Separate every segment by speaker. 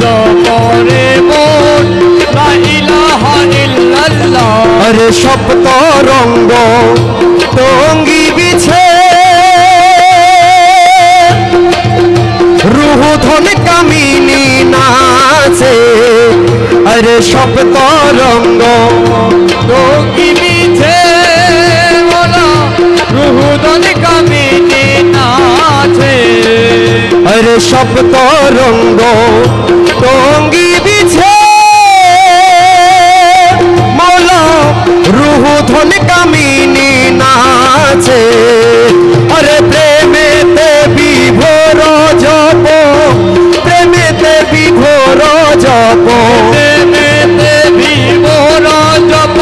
Speaker 1: জপরে মন লা ইলাহা ইল্লাল্লাহ
Speaker 2: আরে সপ্ত রঙ্গ টঙ্গি বিছে রুহ ধন কামিনী নাচে আরে সপ্ত রঙ্গ
Speaker 1: টঙ্গি বিছে মোলা রুহুদন কামিনী নাচে
Speaker 2: আরে সপ্ত রঙ্গ টঙ্গি বিছে মৌলা রুহ ধন কামিনী নাচে আরে প্রেমেতে বিভোর জপ প্রেমেতে বিভোর জপ
Speaker 1: প্রেমেতে বিভোর জপ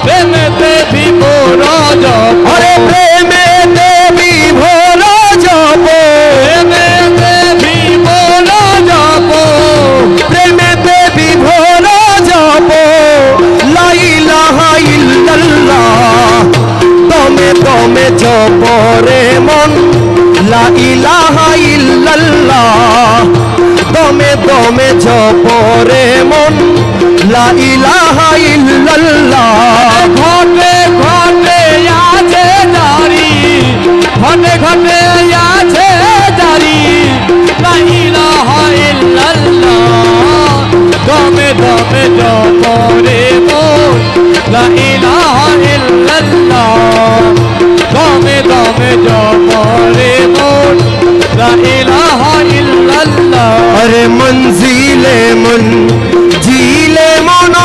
Speaker 1: প্রেমেতে বিভোর জপ
Speaker 2: আরে প্রেমেতে বিভোর জপ
Speaker 1: প্রেমেতে বিভোর জপ
Speaker 2: প্রেমেতে বিভোর জপ লা ইলাহা ইল্লাল্লাহ দমে দমে জপ রে মন লা ইলাহা ইল্লাল্লাহ দমে দমে জপ রে মন লা ইলাহা ইল্লাল্লাহ
Speaker 1: ঘটে ঘটে আছে জারি ঘটে ঘটে আছে জারি লা ইলাহা ইল্লাল্লাহ দমে দমে জপরে মন লা ইলাহা ইল্লাল্লাহ দমে দমে জপরে মন লা ইলাহা ইল্লাল্লাহ
Speaker 2: আরে মঞ্জিলে মন জিলে মন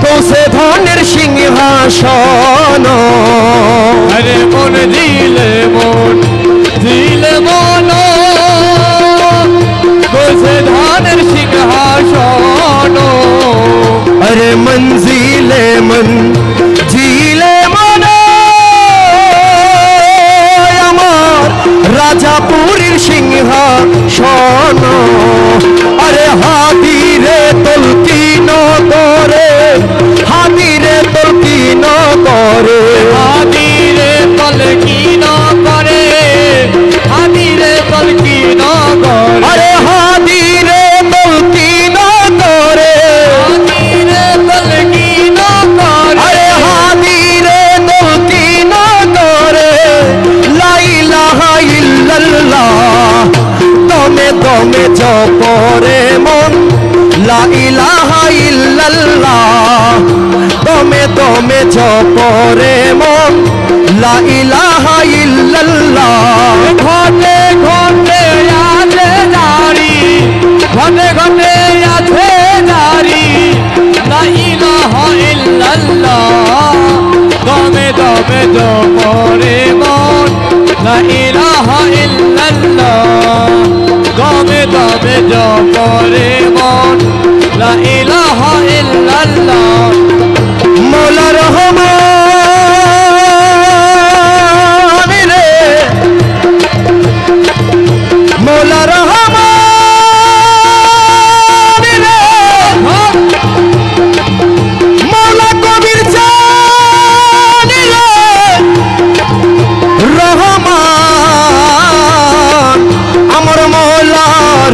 Speaker 2: বসে ধনের সিংহাসন
Speaker 1: আরে মন দিলে মন বসে ধানের সিংহাসন
Speaker 2: আরে মঞ্জিলে মন জিলে মন আমার রাজাপুরীর সিংহাসন আরে হাতিরে তলকিন করে হাতিরে তলকিন করে
Speaker 1: হাতিরে তলকিন করে হাতিরে তলকিন করে
Speaker 2: আরে হাতিরে তলকিন করে
Speaker 1: হাতিরে তলকিন করে
Speaker 2: আরে হাতিরে তলকিন করে লা ইলাহা ইল্লাল্লাহ দমে দমে জপরে মন লা ইলাহা ইল্লাল্লাহ দমে দমে জপরে মন লা ইলাহা ইল্লাল্লাহ
Speaker 1: ঘটে ঘটে আছে জারি ঘটে ঘটে আছে জারি লা ইলাহা ইল্লাল্লাহ দমে দমে জপরে মন লা ইলাহা ইল্লাল্লাহ দমে দমে জপরে মন লা ইলাহা ইল্লাল্লাহ
Speaker 2: মৌলা রহমান রে মৌলা রহমান রে মৌলা কবির জান রে রহমান আমার মৌলা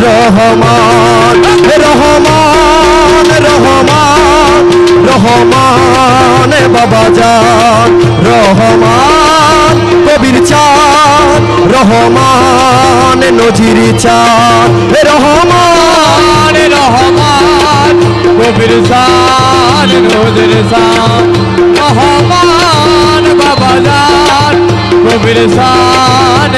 Speaker 2: রহমান রহমান রহমান রহমান বাবা জান রহমান কবির চাঁদ রহমান নজির চাঁদ রহমান
Speaker 1: রহমান কবির শান নজর শান রহমান বাবা জান কবির শান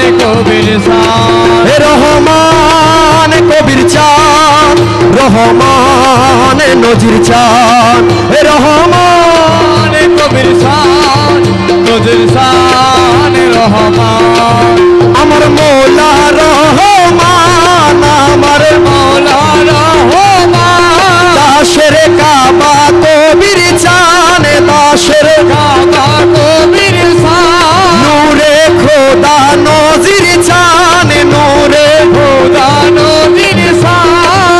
Speaker 2: রহমান কবির চাঁদ রহমান নজির চাঁদ রহমান
Speaker 1: কবির শান নজর শান রহমান
Speaker 2: আমার মৌলা রহমান আমার
Speaker 1: মৌলা রহমান
Speaker 2: দাসের কাবা কবির চান দাসের
Speaker 1: কাবা কবির শান
Speaker 2: নূরে খোদা নজির চান নূরে
Speaker 1: খোদা নবীর শান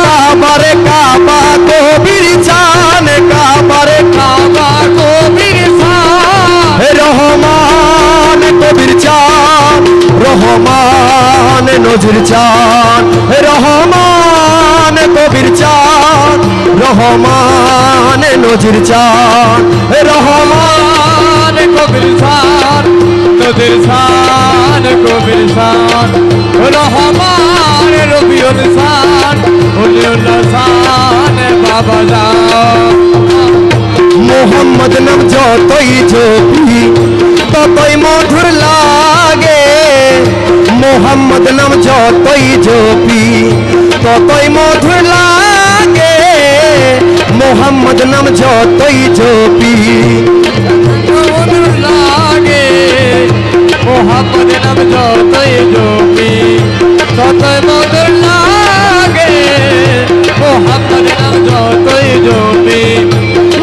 Speaker 2: কাবার কাবা কবির চান কাবার
Speaker 1: কাবা কবির শান
Speaker 2: রহমান কবির চান রহমান নজির চান রহমান কবির চান রহমান নজির চান রহমান
Speaker 1: কবির শান নজির শান কবির শান রহমান রবিউল শান উলিউল্লাহ শান বাবা জান
Speaker 2: মোহাম্মদ নাম যতই জপি ততই মধুর লাগে মোহাম্মদ নাম যতই জপি ততই মধুর লাগে মোহাম্মদ নাম যতই জপি
Speaker 1: মধুর লাগে মোহাম্মদ নাম যতই জপি ততই মধুর লাগে মোহাম্মদ নাম যতই জপি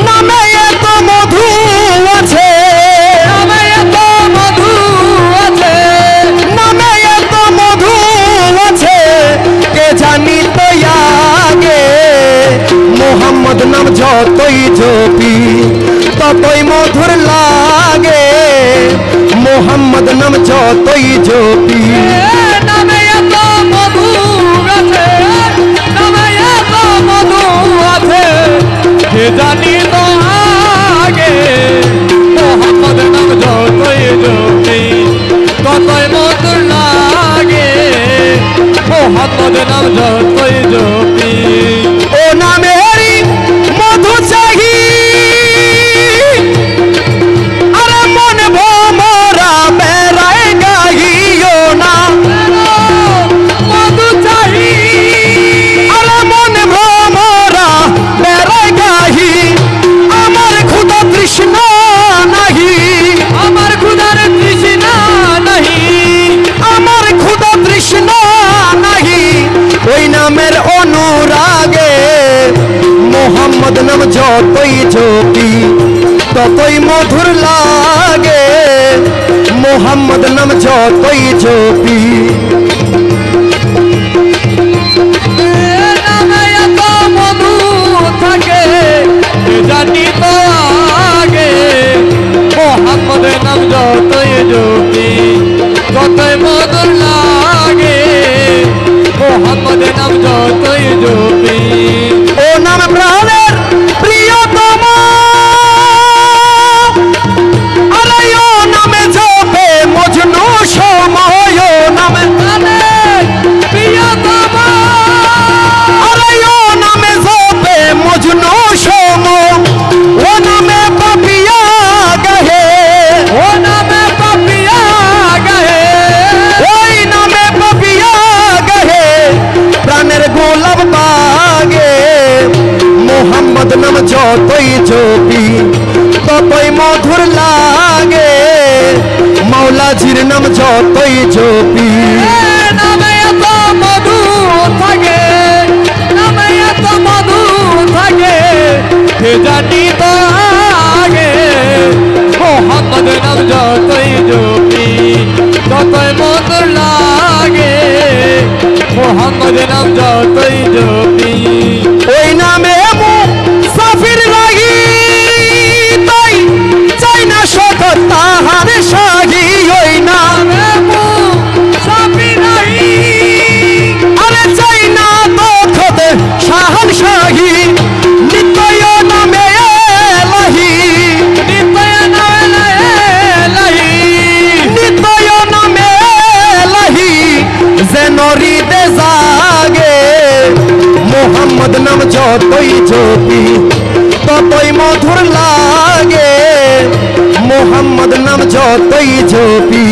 Speaker 2: নামে এত মধু আছে
Speaker 1: নামে এত মধু আছে
Speaker 2: নামে এত মধু আছে কে জানি তো আগে মোহাম্মদ নাম যতই জপি ততই মধুর লাগে মোহাম্মদ নাম যতই জপি
Speaker 1: নামে এত মধু আছে নামে এত মধু আছে কে জানি তো আগে মোহাম্মদ নাম যতই জপি ততই মধুর লাগে মোহাম্মদ নাম যতই জপি
Speaker 2: ও নামেরই মধু চাহি আরে মন ভোমরা বেড়ায় গাইও না
Speaker 1: মধু চাহি
Speaker 2: আরে মন ভোমরা বেড়ায় গাহি আমার ক্ষুধা তৃষ্ণা নাহি
Speaker 1: আমার ক্ষুধার তৃষ্ণা নাহি
Speaker 2: আমার ক্ষুধা তৃষ্ণা নাহি ওই নামের অনুরাগে মোহাম্মদ নাম যতই জপি ততই মধুর লাগে মোহাম্মদ নাম যতই জপি
Speaker 1: নামে এত মধু থাকে কে জানি তো আগে মোহাম্মদ নাম যতই জপি ততই মধুর লাগে মোহাম্মদ নাম যতই জপি
Speaker 2: ও নাম প্রাণের প্রিয়তম আরে ও নামে জপে মজনু সময় ও নামে
Speaker 1: প্রিয়তম
Speaker 2: আরে ও নামে জপে মজনু সম ও নামে পাপিয়া গহে
Speaker 1: ও নামে পাপিয়া গায়ে
Speaker 2: ওই নামে পাপিয়া গহে প্রাণের গোলাপ বাগে মোহাম্মদ নাম যতই জপি ততই মধুর লাগে মাওলাজির নাম যতই জপি
Speaker 1: নামে এত মধু থাকে নামে এত মধু থাকে কে জানি তো আগে মোহাম্মদ নাম যতই জপি ততই মধুর লাগে মোহাম্মদ নাম যতই জপি
Speaker 2: ওই নামে সাফির লাগি তাই চাই না শত তাহার সাগি ওই নাম আরে চাই না তো খোদে শাহান শাহী নিত্যয় নামে লাহি নিত্যয় নামে লাহি যেন হৃদে জাগে মোহাম্মদ নাম যতই জপি ততই মধুর লাগে মোহাম্মদ নাম যতই জপি